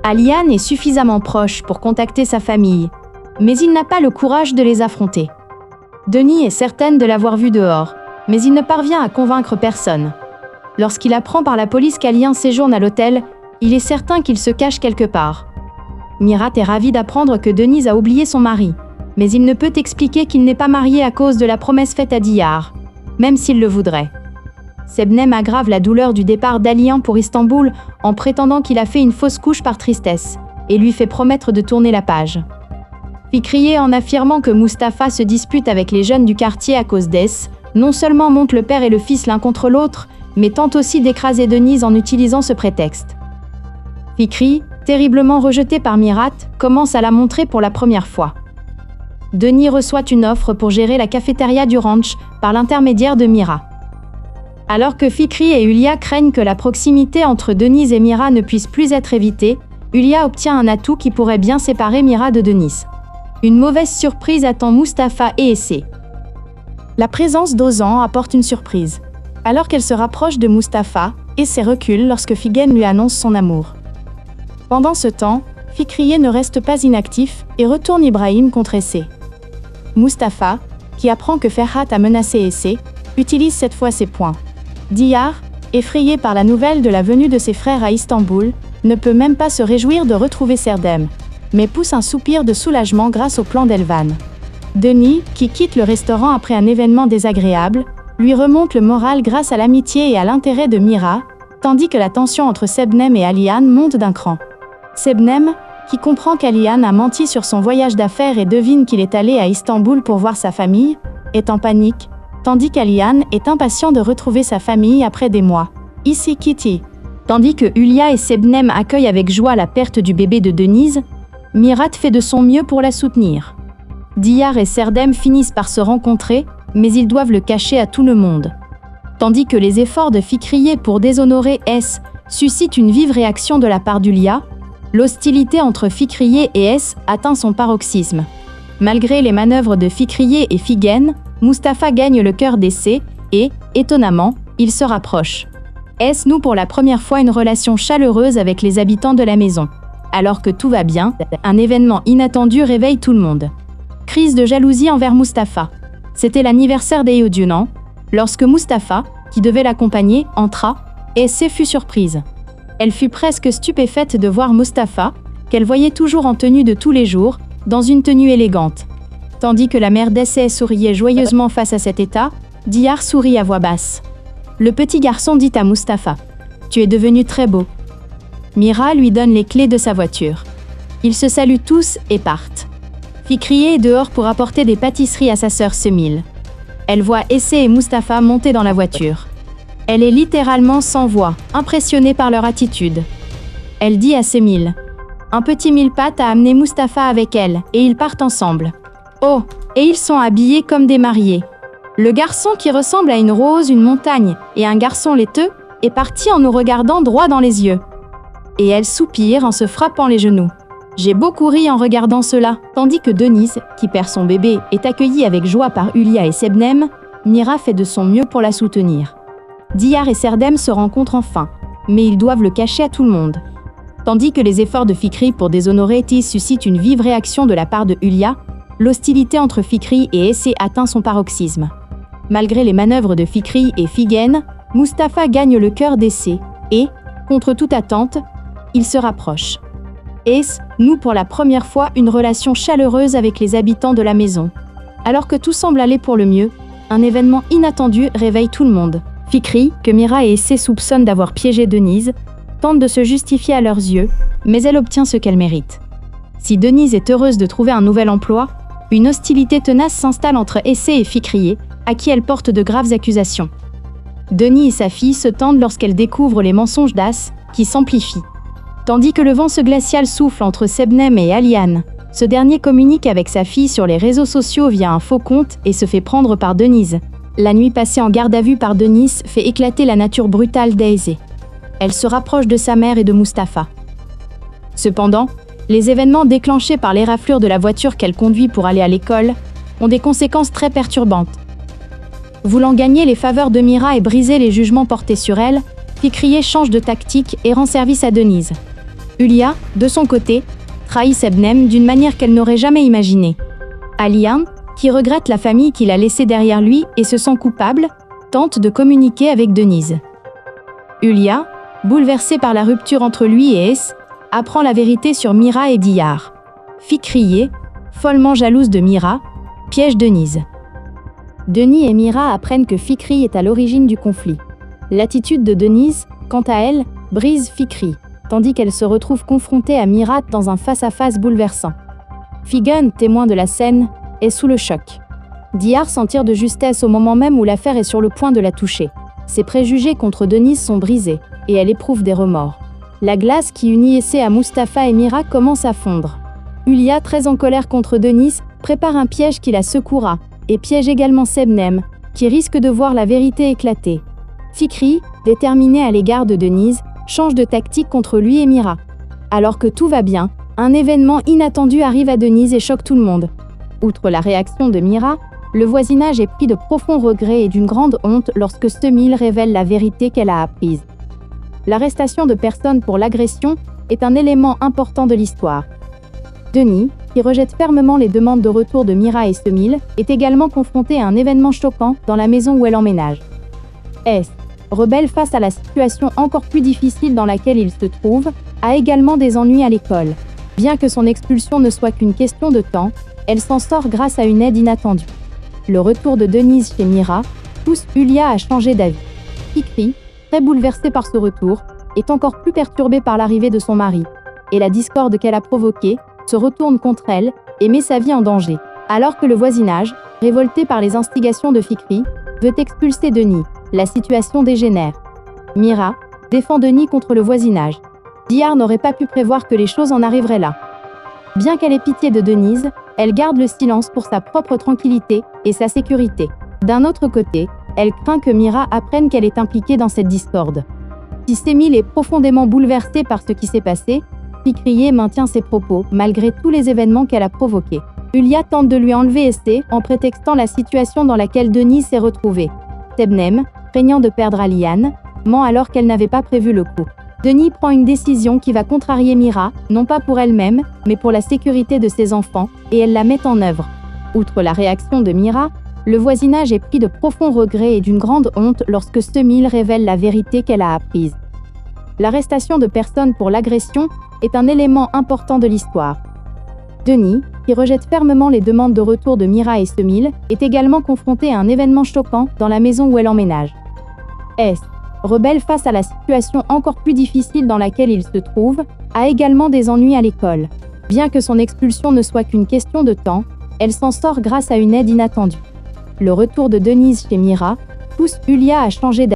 Aliane est suffisamment proche pour contacter sa famille, mais il n'a pas le courage de les affronter. Denis est certaine de l'avoir vu dehors, mais il ne parvient à convaincre personne. Lorsqu'il apprend par la police qu'Aliane séjourne à l'hôtel, il est certain qu'il se cache quelque part. Mirat est ravie d'apprendre que Denise a oublié son mari, mais il ne peut expliquer qu'il n'est pas marié à cause de la promesse faite à Diyar, même s'il le voudrait. Sebnem aggrave la douleur du départ d'Aliane pour Istanbul en prétendant qu'il a fait une fausse couche par tristesse, et lui fait promettre de tourner la page. Fikriye, en affirmant que Mustapha se dispute avec les jeunes du quartier à cause d'Es, non seulement monte le père et le fils l'un contre l'autre, mais tente aussi d'écraser Denise en utilisant ce prétexte. Fikri, terriblement rejeté par Mirat, commence à la montrer pour la première fois. Denis reçoit une offre pour gérer la cafétéria du ranch par l'intermédiaire de Mira. Alors que Fikri et Hulia craignent que la proximité entre Denise et Mira ne puisse plus être évitée, Hulia obtient un atout qui pourrait bien séparer Mira de Denise. Une mauvaise surprise attend Mustapha et Essé. La présence d'Ozan apporte une surprise. Alors qu'elle se rapproche de Mustapha, Essé recule lorsque Figen lui annonce son amour. Pendant ce temps, Fikriye ne reste pas inactif et retourne Ibrahim contre Essé. Mustapha, qui apprend que Ferhat a menacé Essé, utilise cette fois ses poings. Diyar, effrayé par la nouvelle de la venue de ses frères à Istanbul, ne peut même pas se réjouir de retrouver Serdem, mais pousse un soupir de soulagement grâce au plan d'Elvan. Denis, qui quitte le restaurant après un événement désagréable, lui remonte le moral grâce à l'amitié et à l'intérêt de Mira, tandis que la tension entre Sebnem et Aliane monte d'un cran. Sebnem, qui comprend qu'Aliane a menti sur son voyage d'affaires et devine qu'il est allé à Istanbul pour voir sa famille, est en panique, tandis qu'Aliane est impatient de retrouver sa famille après des mois. Ici Kitty. Tandis que Hulia et Sebnem accueillent avec joie la perte du bébé de Denise, Mirat fait de son mieux pour la soutenir. Diyar et Serdem finissent par se rencontrer, mais ils doivent le cacher à tout le monde. Tandis que les efforts de Fikriye pour déshonorer S suscitent une vive réaction de la part d'Hulia, l'hostilité entre Fikriye et S atteint son paroxysme. Malgré les manœuvres de Fikriye et Figen, Mustapha gagne le cœur d'Essé et, étonnamment, il se rapproche. S noue pour la première fois une relation chaleureuse avec les habitants de la maison. Alors que tout va bien, un événement inattendu réveille tout le monde. Crise de jalousie envers Mustapha. C'était l'anniversaire d'Eyodjunan. Lorsque Mustapha, qui devait l'accompagner, entra, Essé fut surprise. Elle fut presque stupéfaite de voir Mustapha, qu'elle voyait toujours en tenue de tous les jours, dans une tenue élégante. Tandis que la mère d'Essé souriait joyeusement face à cet état, Diyar sourit à voix basse. Le petit garçon dit à Mustapha : « Tu es devenu très beau. » Mira lui donne les clés de sa voiture. Ils se saluent tous et partent. Fikriye est dehors pour apporter des pâtisseries à sa sœur Semil. Elle voit Essé et Mustapha monter dans la voiture. Elle est littéralement sans voix, impressionnée par leur attitude. Elle dit à Semil : « Un petit mille-pattes a amené Mustapha avec elle, et ils partent ensemble. Oh, et ils sont habillés comme des mariés. Le garçon qui ressemble à une rose, une montagne, et un garçon laiteux, est parti en nous regardant droit dans les yeux. » Et elle soupire en se frappant les genoux. J'ai beaucoup ri en regardant cela, tandis que Denise, qui perd son bébé, est accueillie avec joie par Hulia et Sebnem. Mira fait de son mieux pour la soutenir. Diyar et Serdem se rencontrent enfin, mais ils doivent le cacher à tout le monde. Tandis que les efforts de Fikri pour déshonorer Tis suscitent une vive réaction de la part de Hulia, l'hostilité entre Fikri et Essé atteint son paroxysme. Malgré les manœuvres de Fikri et Figen, Mustapha gagne le cœur d'Essé et, contre toute attente, il se rapproche. Ess noue pour la première fois une relation chaleureuse avec les habitants de la maison. Alors que tout semble aller pour le mieux, un événement inattendu réveille tout le monde. Fikri, que Mira et Essé soupçonnent d'avoir piégé Denise, tente de se justifier à leurs yeux, mais elle obtient ce qu'elle mérite. Si Denise est heureuse de trouver un nouvel emploi, une hostilité tenace s'installe entre Essé et Fikriye, à qui elle porte de graves accusations. Denis et sa fille se tendent lorsqu'elle découvre les mensonges d'As, qui s'amplifient. Tandis que le vent glacial souffle entre Sebnem et Aliane, ce dernier communique avec sa fille sur les réseaux sociaux via un faux compte et se fait prendre par Denise. La nuit passée en garde à vue par Denise fait éclater la nature brutale d'Essé. Elle se rapproche de sa mère et de Mustapha. Cependant, les événements déclenchés par l'éraflure de la voiture qu'elle conduit pour aller à l'école ont des conséquences très perturbantes. Voulant gagner les faveurs de Mira et briser les jugements portés sur elle, Fikriye change de tactique et rend service à Denise. Hulia, de son côté, trahit Sebnem d'une manière qu'elle n'aurait jamais imaginée. Alian, qui regrette la famille qu'il a laissée derrière lui et se sent coupable, tente de communiquer avec Denise. Hulia, bouleversée par la rupture entre lui et Es, apprend la vérité sur Mira et Diyar. Fikriye, follement jalouse de Mira, piège Denise. Denis et Mira apprennent que Fikri est à l'origine du conflit. L'attitude de Denise, quant à elle, brise Fikri, tandis qu'elle se retrouve confrontée à Mira dans un face-à-face bouleversant. Figen, témoin de la scène, est sous le choc. Diyar s'en tire de justesse au moment même où l'affaire est sur le point de la toucher. Ses préjugés contre Denise sont brisés, et elle éprouve des remords. La glace qui unit Essé à Mustapha et Mira commence à fondre. Hulia, très en colère contre Denise, prépare un piège qui la secouera, et piège également Sebnem, qui risque de voir la vérité éclater. Fikri, déterminé à l'égard de Denise, change de tactique contre lui et Mira. Alors que tout va bien, un événement inattendu arrive à Denise et choque tout le monde. Outre la réaction de Mira, le voisinage est pris de profonds regrets et d'une grande honte lorsque Semil révèle la vérité qu'elle a apprise. L'arrestation de personnes pour l'agression est un élément important de l'histoire. Denis, qui rejette fermement les demandes de retour de Mira et Semil, est également confronté à un événement choquant dans la maison où elle emménage. Es, rebelle face à la situation encore plus difficile dans laquelle il se trouve, a également des ennuis à l'école. Bien que son expulsion ne soit qu'une question de temps, elle s'en sort grâce à une aide inattendue. Le retour de Denise chez Mira pousse Hulia à changer d'avis. Fikri, très bouleversée par ce retour, est encore plus perturbée par l'arrivée de son mari, et la discorde qu'elle a provoquée se retourne contre elle et met sa vie en danger. Alors que le voisinage, révolté par les instigations de Fikri, veut expulser Denis, la situation dégénère. Mira défend Denis contre le voisinage. Diyar n'aurait pas pu prévoir que les choses en arriveraient là. Bien qu'elle ait pitié de Denise, elle garde le silence pour sa propre tranquillité et sa sécurité. D'un autre côté, elle craint que Mira apprenne qu'elle est impliquée dans cette discorde. Si Semil est profondément bouleversée par ce qui s'est passé, Fikriye maintient ses propos malgré tous les événements qu'elle a provoqués. Hulia tente de lui enlever Essé en prétextant la situation dans laquelle Denise s'est retrouvée. Sebnem, craignant de perdre Alian, ment alors qu'elle n'avait pas prévu le coup. Denis prend une décision qui va contrarier Mira, non pas pour elle-même, mais pour la sécurité de ses enfants, et elle la met en œuvre. Outre la réaction de Mira, le voisinage est pris de profonds regrets et d'une grande honte lorsque Semil révèle la vérité qu'elle a apprise. L'arrestation de personnes pour l'agression est un élément important de l'histoire. Denis, qui rejette fermement les demandes de retour de Mira et Semil, est également confronté à un événement choquant dans la maison où elle emménage. Es, rebelle face à la situation encore plus difficile dans laquelle il se trouve, a également des ennuis à l'école. Bien que son expulsion ne soit qu'une question de temps, elle s'en sort grâce à une aide inattendue. Le retour de Denise chez Mira pousse Hulia à changer d'avis.